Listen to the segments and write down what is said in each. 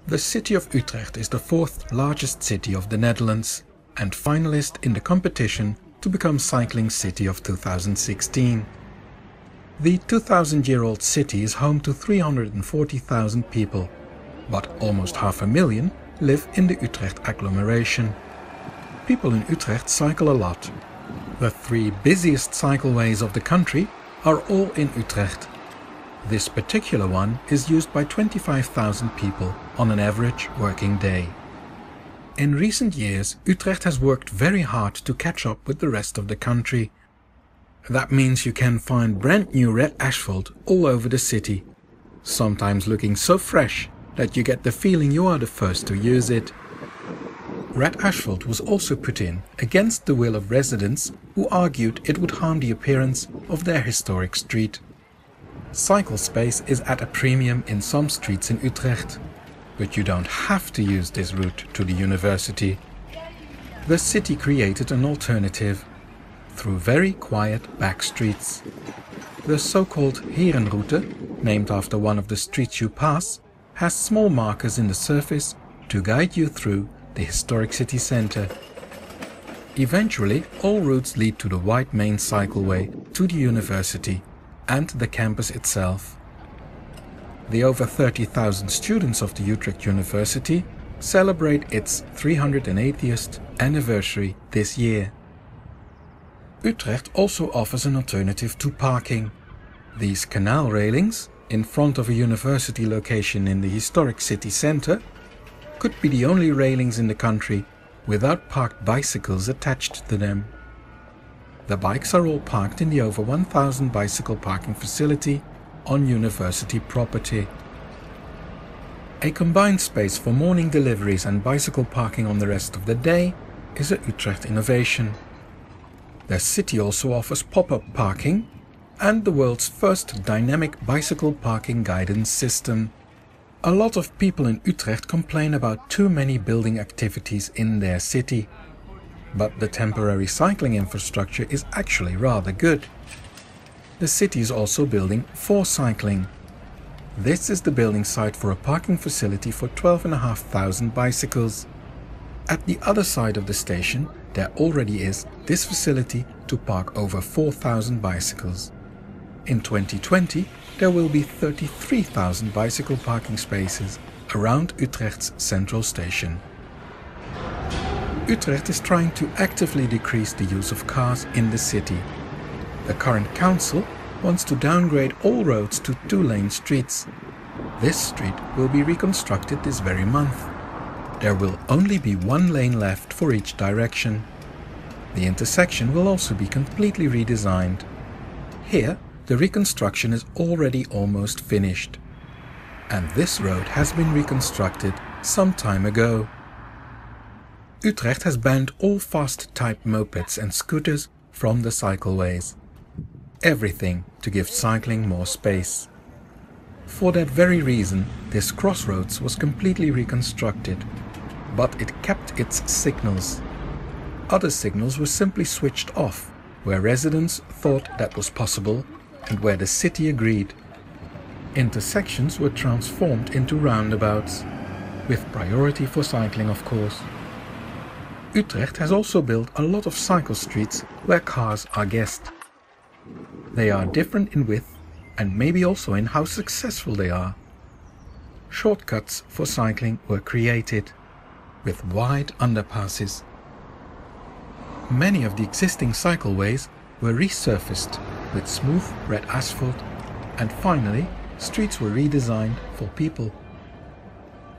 The city of Utrecht is the fourth largest city of the Netherlands and finalist in the competition to become Cycling City of 2016. The 2,000-year-old city is home to 340,000 people, but almost 500,000 live in the Utrecht agglomeration. People in Utrecht cycle a lot. The three busiest cycleways of the country are all in Utrecht. This particular one is used by 25,000 people on an average working day. In recent years, Utrecht has worked very hard to catch up with the rest of the country. That means you can find brand new red asphalt all over the city, sometimes looking so fresh that you get the feeling you are the first to use it. Red asphalt was also put in against the will of residents who argued it would harm the appearance of their historic street. Cycle space is at a premium in some streets in Utrecht, but you don't have to use this route to the university. The city created an alternative through very quiet back streets. The so-called Herenroute, named after one of the streets you pass, has small markers in the surface to guide you through the historic city centre. Eventually, all routes lead to the wide main cycleway to the university and the campus itself. The over 30,000 students of the Utrecht University celebrate its 380th anniversary this year. Utrecht also offers an alternative to parking. These canal railings, in front of a university location in the historic city centre, could be the only railings in the country without parked bicycles attached to them. The bikes are all parked in the over 1,000 bicycle parking facility on university property. A combined space for morning deliveries and bicycle parking on the rest of the day is a Utrecht innovation. The city also offers pop-up parking and the world's first dynamic bicycle parking guidance system. A lot of people in Utrecht complain about too many building activities in their city. But the temporary cycling infrastructure is actually rather good. The city is also building for cycling. This is the building site for a parking facility for 12,500 bicycles. At the other side of the station, there already is this facility to park over 4,000 bicycles. In 2020, there will be 33,000 bicycle parking spaces around Utrecht's central station. Utrecht is trying to actively decrease the use of cars in the city. The current council wants to downgrade all roads to two-lane streets. This street will be reconstructed this very month. There will only be one lane left for each direction. The intersection will also be completely redesigned. Here, the reconstruction is already almost finished. And this road has been reconstructed some time ago. Utrecht has banned all fast-type mopeds and scooters from the cycleways. Everything to give cycling more space. For that very reason, this crossroads was completely reconstructed, but it kept its signals. Other signals were simply switched off, where residents thought that was possible and where the city agreed. Intersections were transformed into roundabouts, with priority for cycling, of course. Utrecht has also built a lot of cycle streets where cars are guessed. They are different in width and maybe also in how successful they are. Shortcuts for cycling were created, with wide underpasses. Many of the existing cycleways were resurfaced with smooth red asphalt, and finally streets were redesigned for people.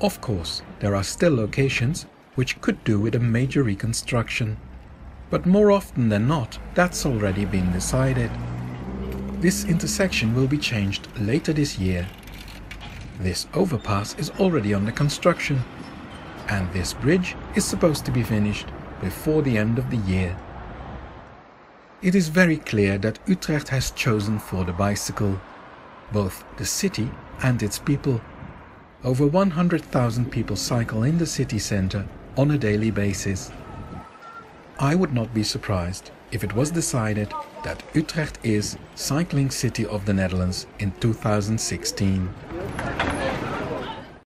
Of course, there are still locations which could do with a major reconstruction, but more often than not, that's already been decided. This intersection will be changed later this year. This overpass is already under construction, and this bridge is supposed to be finished before the end of the year. It is very clear that Utrecht has chosen for the bicycle, both the city and its people. Over 100,000 people cycle in the city centre on a daily basis. I would not be surprised if it was decided that Utrecht is Cycling City of the Netherlands in 2016.